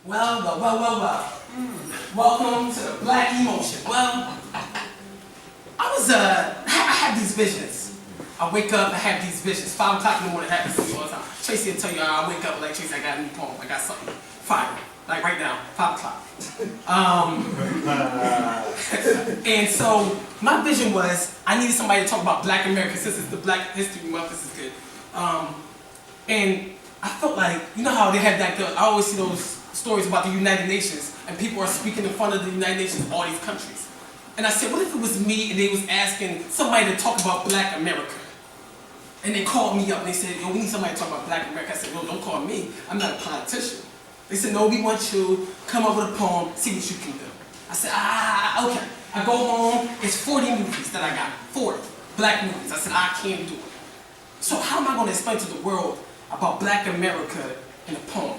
Well. Welcome to the Black Emotion. Well, I had these visions. I wake up, I have these visions. 5 o'clock in the morning, it happens to me all the time. Tracy will tell you, I wake up like, Tracy, I got a new poem. I got something fire. Like right now, 5 o'clock. And so my vision was, I needed somebody to talk about Black America since it's the Black History Month. This is good. And I felt like, you know how they have that, I always see those stories about the United Nations, and people are speaking in front of the United Nations of all these countries. And I said, what if it was me and they was asking somebody to talk about Black America? And they called me up and they said, yo, we need somebody to talk about Black America. I said, no, don't call me. I'm not a politician. They said, no, we want you to come up with a poem, see what you can do. I said, okay. I go home, it's 40 movies that I got, 40 Black movies. I said, I can't do it. So how am I going to explain to the world about Black America in a poem?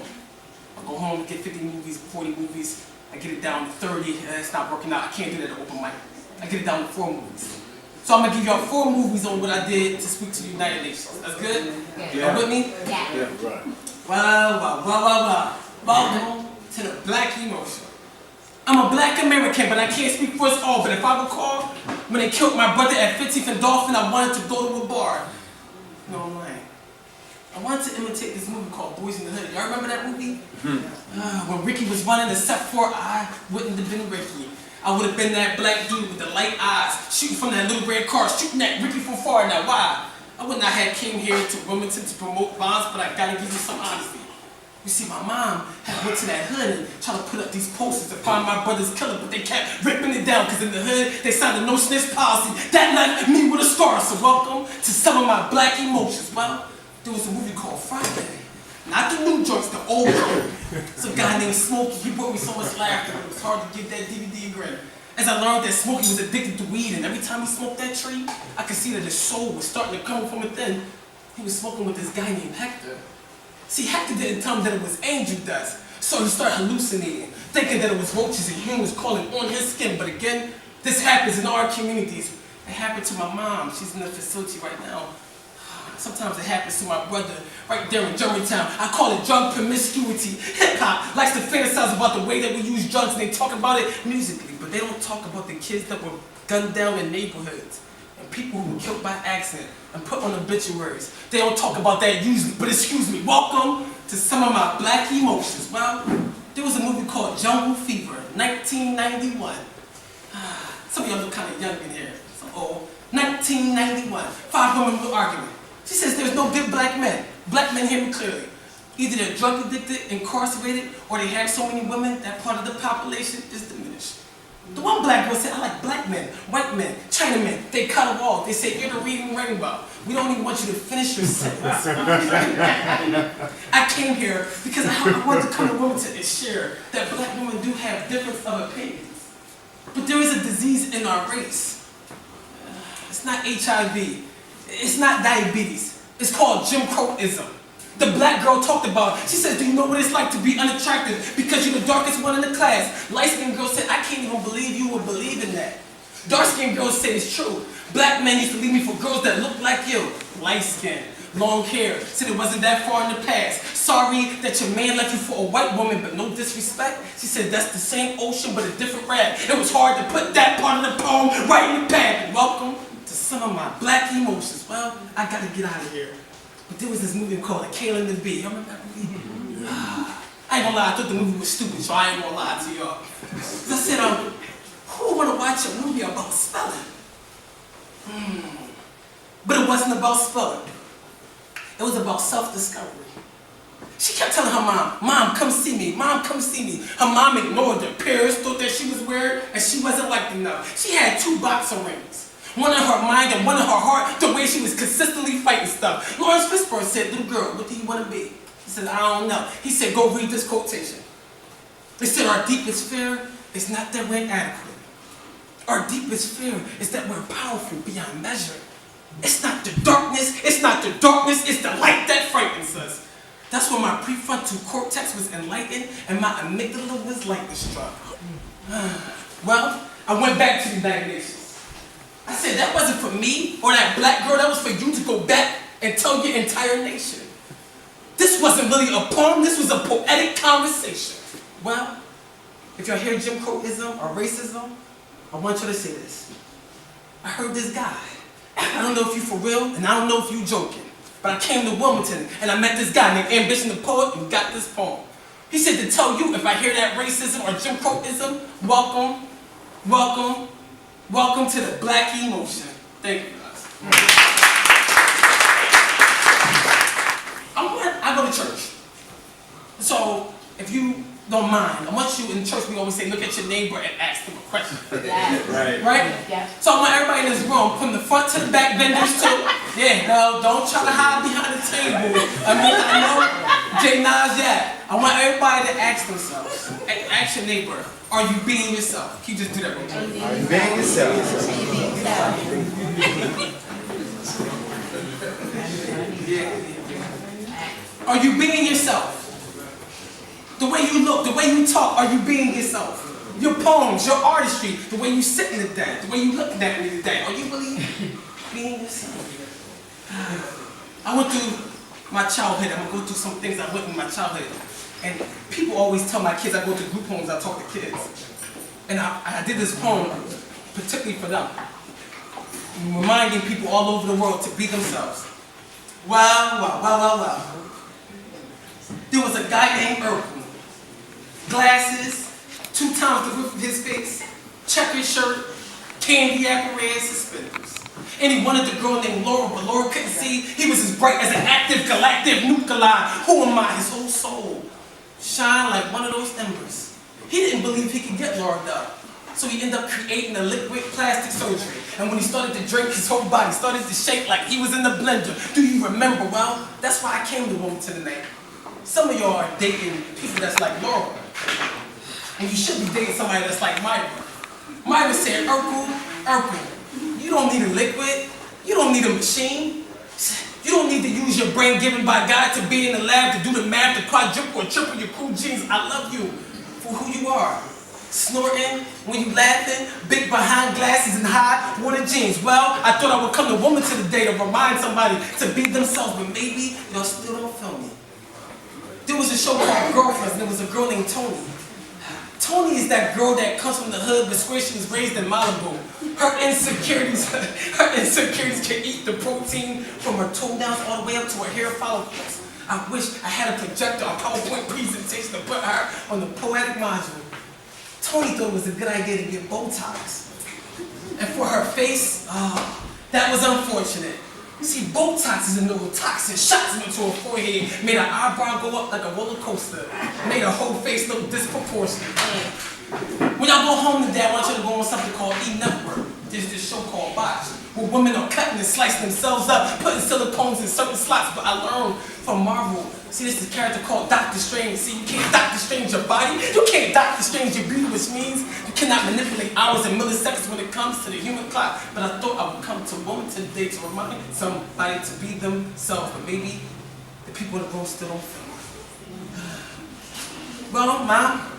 I go home, get 50 movies, 40 movies, I get it down to 30, it's not working out, I can't do that at Open Mic. I get it down to 4 movies. So I'm going to give y'all 4 movies on what I did to speak to the United Nations. That's good? Yeah. Are with me? Yeah. Right. Well. Welcome to the Black Emotion. I'm a Black American, but I can't speak for us all. But if I recall, when they killed my brother at 15th and Dolphin, I wanted to go to a bar. No, I'm lying. I wanted to imitate this movie called Boys in the Hood. Y'all remember that movie? When Ricky was running the set 4, I wouldn't have been Ricky. I would have been that black dude with the light eyes, shooting from that little red car, shooting at Ricky from far. Now why? I would not have came here to Wilmington to promote bonds, but I gotta give you some honesty. You see, my mom had went to that hood and tried to put up these posters to find my brother's killer, but they kept ripping it down, because in the hood, they signed a no snitch policy. That left me with a scar, so welcome to some of my Black emotions. Well, there was a movie called Friday. Not the new joints, the old one. Some guy named Smokey, he brought me so much laughter, it was hard to get that DVD grin. As I learned that Smokey was addicted to weed, and every time he smoked that tree, I could see that his soul was starting to come from within. He was smoking with this guy named Hector. See, Hector didn't tell him that it was angel dust, so he started hallucinating, thinking that it was roaches and humans crawling on his skin. But again, this happens in our communities. It happened to my mom. She's in the facility right now. Sometimes it happens to my brother right there in Germantown. I call it drug promiscuity. Hip-hop likes to fantasize about the way that we use drugs, and they talk about it musically, but they don't talk about the kids that were gunned down in neighborhoods and people who were killed by accident and put on obituaries. They don't talk about that usually, but excuse me, welcome to some of my Black emotions. Well, there was a movie called Jungle Fever, 1991. Some of y'all look kind of young in here, so old. 1991, 5 women were arguing. She says there's no good black men. Black men hear me clearly. Either they're drug addicted, incarcerated, or they have so many women that part of the population is diminished. The one black girl said, I like black men, white men, Chinamen. They cut a wall. They say, you're the reading rainbow. We don't even want you to finish your sentence. I came here because I wanted to come to Wilmington and share that black women do have difference of opinions. But there is a disease in our race. It's not HIV. It's not diabetes. It's called Jim Crow-ism. The black girl talked about it. She says, do you know what it's like to be unattractive because you're the darkest one in the class? Light-skinned girl said, I can't even believe you would believe in that. Dark-skinned girls say it's true. Black men used to leave me for girls that look like you. Light-skinned, long hair, said it wasn't that far in the past. Sorry that your man left you for a white woman, but no disrespect. She said, that's the same ocean, but a different rag. It was hard to put that part of the poem right in the pad. Welcome to some of my Black emotions. Well, I gotta get out of here. But there was this movie called A Kale and the Bee. Y'all remember that movie? I ain't gonna lie, I thought the movie was stupid, so I ain't gonna lie to y'all. So I said, who wanna watch a movie about spelling? But it wasn't about spelling. It was about self-discovery. She kept telling her mom, come see me, Mom, come see me. Her mom ignored her. Parents thought that she was weird and she wasn't liked enough. She had 2 boxing rings. One in her mind and one in her heart, the way she was consistently fighting stuff. Lawrence Fishburne said, little girl, what do you want to be? He said, I don't know. He said, go read this quotation. They said, our deepest fear is not that we're inadequate. Our deepest fear is that we're powerful beyond measure. It's not the darkness, it's the light that frightens us. That's when my prefrontal cortex was enlightened and my amygdala was lightning struck. Well, I went back to the United Nations. I said, that wasn't for me or that black girl, that was for you to go back and tell your entire nation. This wasn't really a poem, this was a poetic conversation. Well, if y'all hear Jim Crow-ism or racism, I want you to say this. I heard this guy. I don't know if you for real, and I don't know if you joking, but I came to Wilmington, and I met this guy named Ambition the Poet, and got this poem. He said to tell you, if I hear that racism or Jim Crow-ism, welcome, welcome, welcome to the black emotion. Thank you, guys. I go to church. So, if you don't mind, I want you in church, we always say, look at your neighbor and ask them a question. Right. Right? Yeah. So I want everybody in this room, from the front to the back, vendors too. Yeah, no, don't try to hide behind the table. I mean, I know J. Nas, yeah. I want everybody to ask themselves, ask your neighbor, are you being yourself? Can you just do that real quick? Are you being yourself? Are you being yourself? The way you look, the way you talk, are you being yourself? Your poems, your artistry, the way you sit in the day, the way you look at me today, are you really being yourself? I went through my childhood. I'm gonna go through some things I went through in my childhood. And people always tell my kids, I go to group homes, I talk to kids. And I did this poem particularly for them, reminding people all over the world to be themselves. Wow. There was a guy named Urkel. Glasses, 2 times the width of his face, checkered shirt, candy apparatus, suspenders. And he wanted a girl named Laura, but Laura couldn't see. He was as bright as an active galactic nuclei. Who am I? His whole soul shine like one of those embers. He didn't believe he could get Laura though. So he ended up creating a liquid plastic surgery. And when he started to drink, his whole body started to shake like he was in the blender. Do you remember? Well, that's why I came to Wilmington tonight. Some of y'all are dating people that's like Laura. And you should be dating somebody that's like Myra. Myra said, Urkel, you don't need a liquid. You don't need a machine. You don't need to use your brain given by God to be in the lab to do the math, to quadruple or triple your cool genes. I love you for who you are. Snorting, when you laughing, big behind glasses and high water jeans. Well, I thought I would come to Wilmington today to remind somebody to be themselves, but maybe y'all still don't feel me. There was a show called Girlfriends, and there was a girl named Tony. Tony is that girl that comes from the hood, but swears she was raised in Malibu. Her insecurities can eat the protein from her toenails all the way up to her hair follicles. I wish I had a projector or PowerPoint presentation to put her on the poetic module. Tony thought it was a good idea to get Botox. And for her face, that was unfortunate. You see, Botox is a neurotoxin, shots into her forehead, made her eyebrow go up like a roller coaster, made her whole face look disproportionate. When y'all go home today, I want you to go on something called E-Network. There's this show called Botch, where women are cutting and slicing themselves up, putting silicones in certain slots. But I learned from Marvel. See, this is a character called Doctor Strange. See, you can't Doctor Strange your body. You can't Doctor Strange your beauty, which means you cannot manipulate hours and milliseconds when it comes to the human clock. But I thought I would come to Wilmington today to remind somebody to be themselves. But maybe the people in the room still don't feel it. Well, Mom,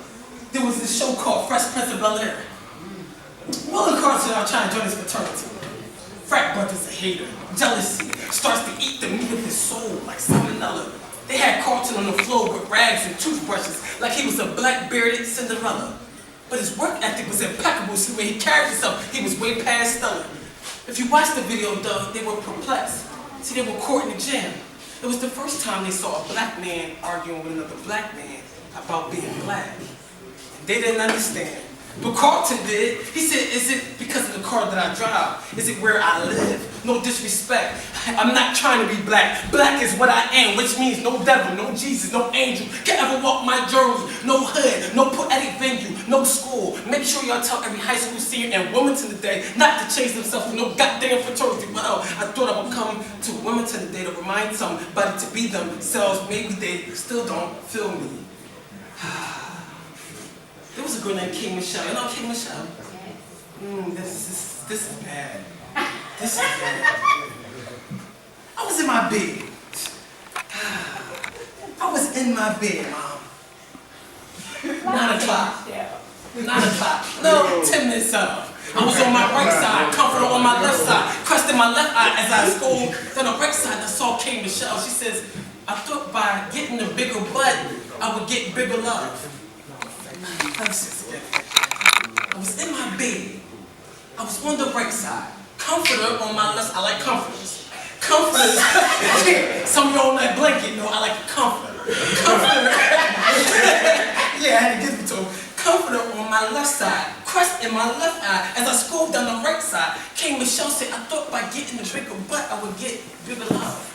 there was this show called Fresh Prince of Bel-Air. Will and Carson are trying to join this fraternity. Frat brother's a hater. Jealousy starts to eat the meat of his soul like salmonella. They had Carlton on the floor with rags and toothbrushes like he was a black-bearded Cinderella. But his work ethic was impeccable, so the way he carried himself, he was way past stellar. If you watch the video, though, they were perplexed. See, they were caught in the gym. It was the first time they saw a black man arguing with another black man about being black. And they didn't understand. But Carlton did. He said, is it because of the car that I drive? Is it where I live? No disrespect. I'm not trying to be black. Black is what I am, which means no devil, no Jesus, no angel can ever walk my journey. No hood, no poetic venue, no school. Make sure y'all tell every high school senior in Wilmington today not to chase themselves with no goddamn fraternity. Well, I thought I would come to Wilmington today to remind somebody to be themselves. Maybe they still don't feel me. There was a girl named King Michelle. You know King Michelle? This is bad. This is bad. I was in my bed. I was in my bed, Mom. 9 o'clock. 9 o'clock. No, 10 minutes up. I was on my right side, comfortable on my left side, crushed in my left eye as I schooled. Then on the right side, I saw King Michelle. She says, I thought by getting a bigger butt, I would get bigger love. I was in my bed. I was on the right side. Comforter on my left. I like comforters. Comforters. Some of y'all like blanket. No, I like a comforter. Comforter. Yeah, I had to give it to him. Comforter on my left side. Crust in my left eye. As I scrolled down the right side, came Michelle said, I thought by getting the bigger butt, I would get bigger love.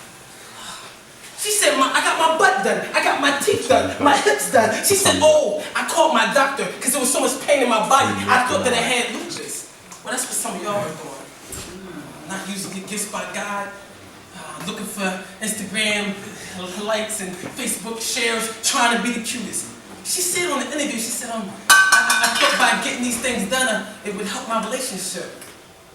She said, I got my butt done. I got my teeth done. My hips done. She said, oh, I called my doctor because there was so much pain in my body. I thought that I had lupus. Well, that's what some of y'all are doing. Not using your gifts by God. Looking for Instagram likes and Facebook shares, trying to be the cutest. She said on the interview, she said, I thought by getting these things done, it would help my relationship.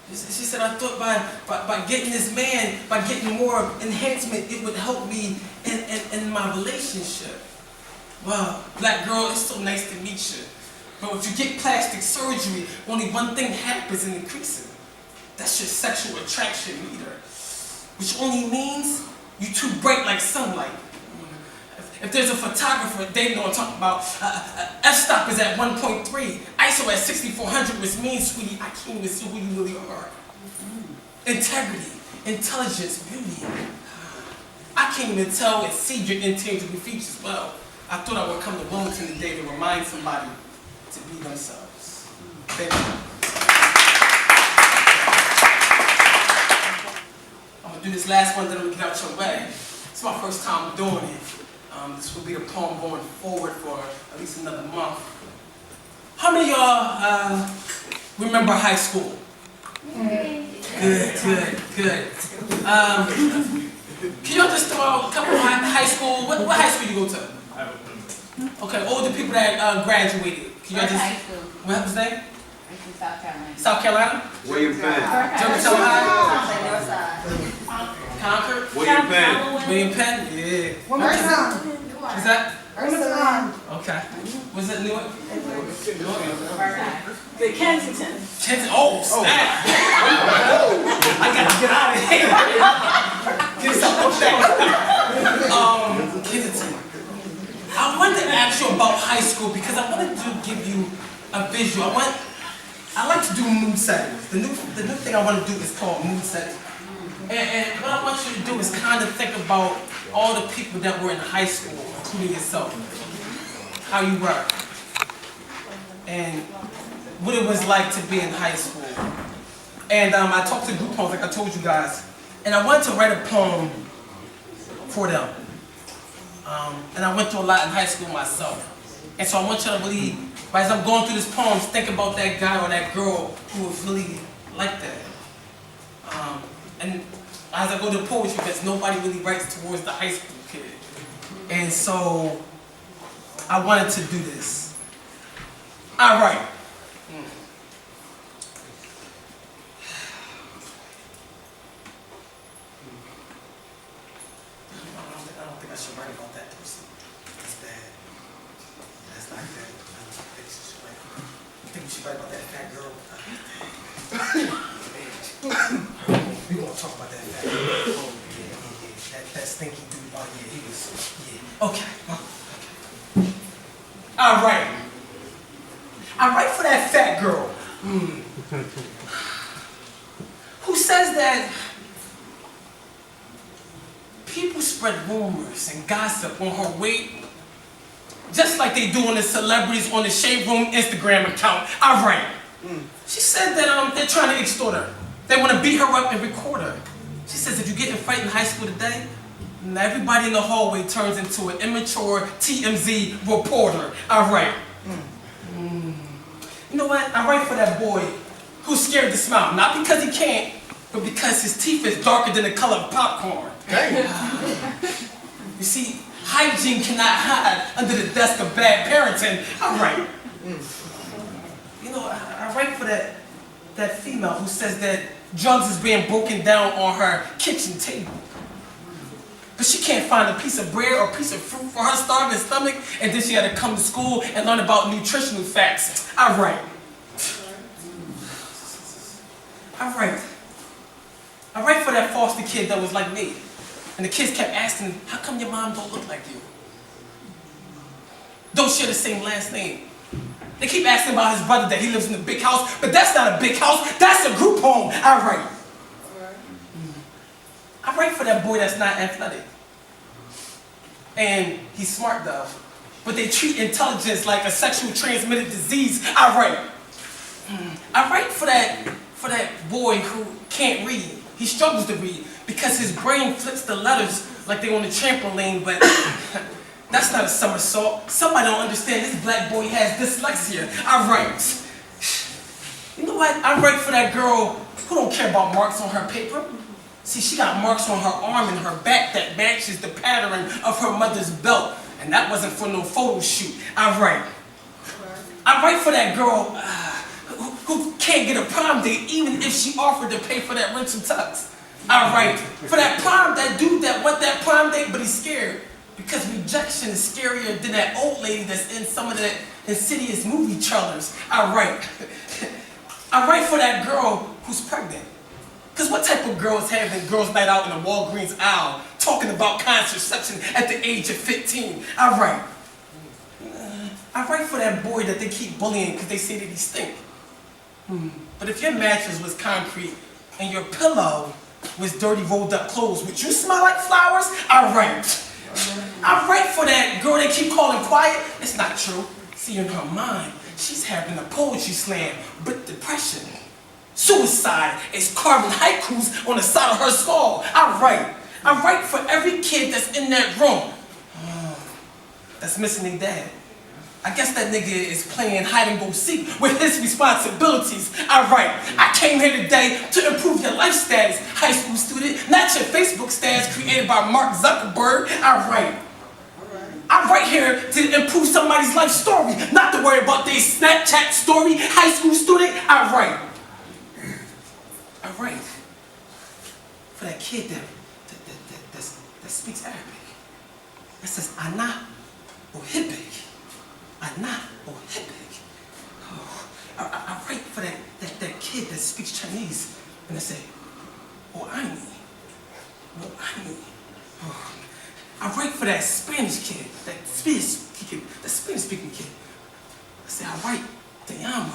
She said, I thought by getting this man, by getting more enhancement, it would help me in my relationship. Wow, black girl, it's so nice to meet you. But if you get plastic surgery, only one thing happens and increases. That's your sexual attraction meter. Which only means you're too bright like sunlight. If there's a photographer, they know what I'm talking about. F-stop is at 1.3. ISO at 6400, which means, sweetie, I can't even see who you really are. Integrity, intelligence, beauty. I can't even tell and see your intangible features well. I thought I would come to Wilmington today to remind somebody to be themselves. Thank you. I'm going to do this last one, then I'm going to get out your way. It's my first time doing it. This will be the poem going forward for at least another month. How many of y'all remember high school? Good. Can y'all just throw out a couple of high school? What high school you go to? Okay, older people that graduated. Can y'all just? High school. What was that? It's in South Carolina. South Carolina? Where you been? Germantown High? North side. Concord? Where you been? William Penn? Yeah. What's that? Okay. Was it Newark? The Kensington. Oh, snap! I got to get out of here. Get something back. Kensington. I wanted to ask you about high school because I wanted to give you a visual. I like to do mood settings. The new thing I want to do is called mood settings. And what I want you to do is kind of think about all the people that were in high school, including yourself. How you were. And what it was like to be in high school. And I talked to group poems like I told you guys. And I wanted to write a poem for them. And I went through a lot in high school myself. And so I want you to really, as I'm going through this poem, think about that guy or that girl who was really like that. And as I go to poetry, because nobody really writes towards the high school kid. And so I wanted to do this. All right. I don't think I should write about that person. That's bad. That's not good. I think we should write about that fat girl. We won't talk about that fat girl. Oh, yeah. That stinky dude. Oh, yeah, he was, yeah. Okay. All right. I write for that fat girl. Who says that people spread rumors and gossip on her weight, just like they do on the celebrities on the Shade Room Instagram account. All right. She said that they're trying to extort her. They want to beat her up and record her. She says if you get in a fight in high school today, everybody in the hallway turns into an immature TMZ reporter. All right. You know what? I write for that boy who's scared to smile. Not because he can't, but because his teeth is darker than the color of popcorn. You see, hygiene cannot hide under the desk of bad parenting. All right. You know, I write for that female who says that drugs is being broken down on her kitchen table. But she can't find a piece of bread or a piece of fruit for her starving stomach, and then she had to come to school and learn about nutritional facts. All right. I write for that foster kid that was like me. And the kids kept asking, how come your mom don't look like you? Don't share the same last name. They keep asking about his brother that he lives in a big house, but that's not a big house, that's a group home. I write. I write for that boy that's not athletic. And he's smart though. But they treat intelligence like a sexually transmitted disease. I write. I write for that boy who can't read. He struggles to read because his brain flips the letters like they on a trampoline, but that's not a somersault. Somebody don't understand this black boy has dyslexia. I write. You know what? I write for that girl who don't care about marks on her paper. See, she got marks on her arm and her back that matches the pattern of her mother's belt. And that wasn't for no photo shoot. I write. I write for that girl who can't get a prom date even if she offered to pay for that rental tux. I write. For that dude that want that prom date, but he's scared. Because rejection is scarier than that old lady that's in some of the insidious movie trailers. I write. I write for that girl who's pregnant. Because what type of girl is having girls' night out in the Walgreens aisle talking about contraception at the age of 15? I write. I write for that boy that they keep bullying because they say that he stink. But if your mattress was concrete and your pillow was dirty rolled up clothes, would you smell like flowers? I write. I write for that girl they keep calling quiet. It's not true. See, in her mind, she's having a poetry slam, but depression. Suicide is carving haikus on the side of her skull. I write. I write for every kid that's in that room that's missing their dad. I guess that nigga is playing hide and go seek with his responsibilities. I write. I came here today to improve your life status, high school student, not your Facebook status created by Mark Zuckerberg. I write. I'm right here to improve somebody's life story, not to worry about their Snapchat story, high school student. I write. I write for that kid that speaks Arabic. That says, Ana Ohibik. Ana Ohibik. Oh, I write for that kid that speaks Chinese. And I say, Oh, Ani. Oh, Ani. Oh. I write for that Spanish kid, that Spanish-speaking kid. I say, I write Te amo.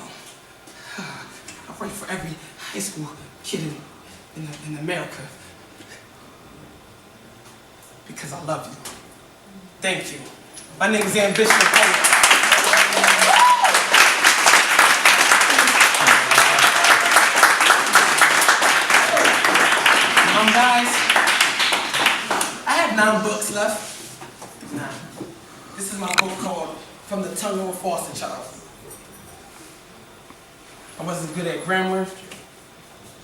I write for every high school kid in America because I love you. Thank you. My name is Ambition. Guys, I have 9 books left. 9. This is my book called From the Tongue of a Foster Child. I wasn't good at grammar.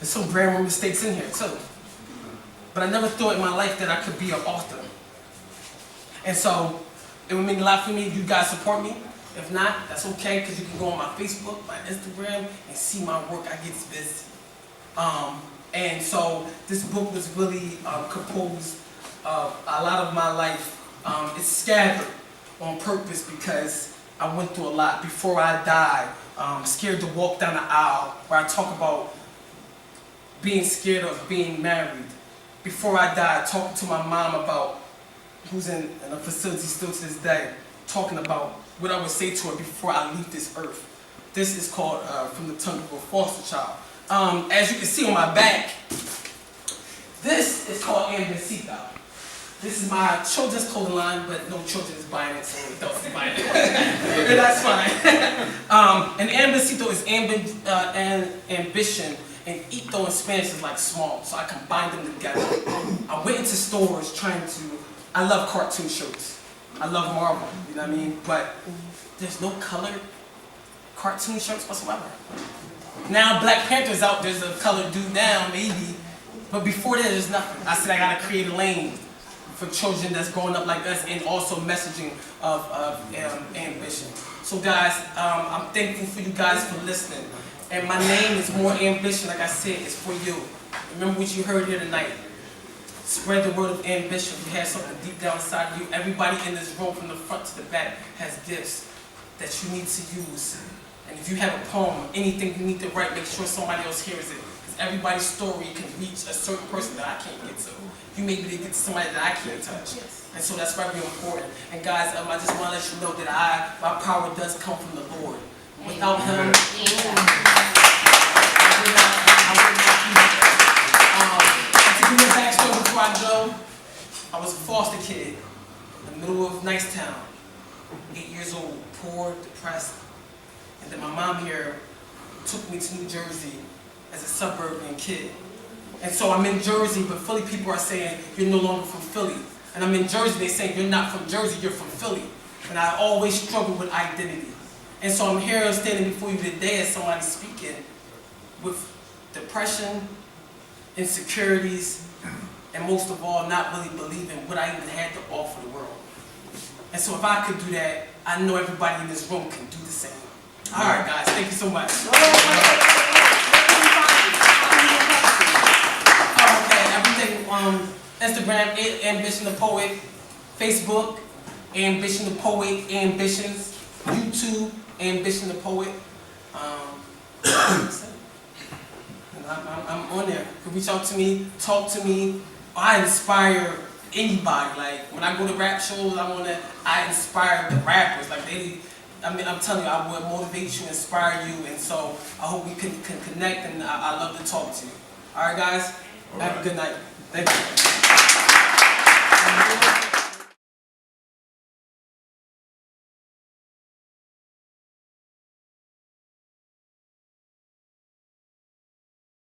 There's some grammar mistakes in here too. But I never thought in my life that I could be an author. And so it would mean a lot for me if you guys support me. If not, that's okay, because you can go on my Facebook, my Instagram, and see my work. I get busy. And so this book was really composed of a lot of my life. It's scattered on purpose because I went through a lot. Before I died, scared to walk down the aisle, where I talk about being scared of being married. Before I died, talking to my mom about, who's in a facility still to this day, talking about what I would say to her before I leave this earth. This is called From the Tongue of a Foster Child. As you can see on my back, this is called Ambicito. This is my children's clothing line, but no children is buying it, so adults is buying it. That's fine. And Ambicito is ambition, and ito in Spanish is like small, so I combined them together. I went into stores trying to, I love cartoon shirts. I love Marvel, you know what I mean? But there's no colored cartoon shirts whatsoever. Now Black Panther's out, there's a colored dude now, maybe. But before that, there's nothing. I said I gotta create a lane for children that's growing up like us, and also messaging of ambition. So guys, I'm thankful for you guys for listening. And my name is More Ambition, like I said, it's for you. Remember what you heard here tonight. Spread the word of ambition. If you have something deep down inside of you, everybody in this room from the front to the back has gifts that you need to use. And if you have a poem, anything you need to write, make sure somebody else hears it. Because everybody's story can reach a certain person that I can't get to. You may be able to get to somebody that I can't touch. And so that's very important. And guys, I just want to let you know that my power does come from the Lord. Without him, I would not be here. To give you a backstory before I go, I was a foster kid in the middle of Nicetown, 8 years old, poor, depressed. And then my mom here took me to New Jersey as a suburban kid. And so I'm in Jersey, but Philly people are saying, you're no longer from Philly. And I'm in Jersey, they're saying, you're not from Jersey, you're from Philly. And I always struggle with identity. And so I'm here standing before you today as somebody speaking with depression, insecurities, and most of all, not really believing what I even had to offer the world. And so if I could do that, I know everybody in this room can do the same. All right, guys, thank you so much. Everything, Instagram, Ambition the Poet, Facebook, Ambition the Poet, Ambitions, YouTube, Ambition the Poet. I'm on there. You can reach out to me, talk to me. I inspire anybody. Like when I go to rap shows, I inspire the rappers. Like I'm telling you, I will motivate you, inspire you, and so I hope we can connect. And I love to talk to you. All right, guys. Have a good night. Thank you.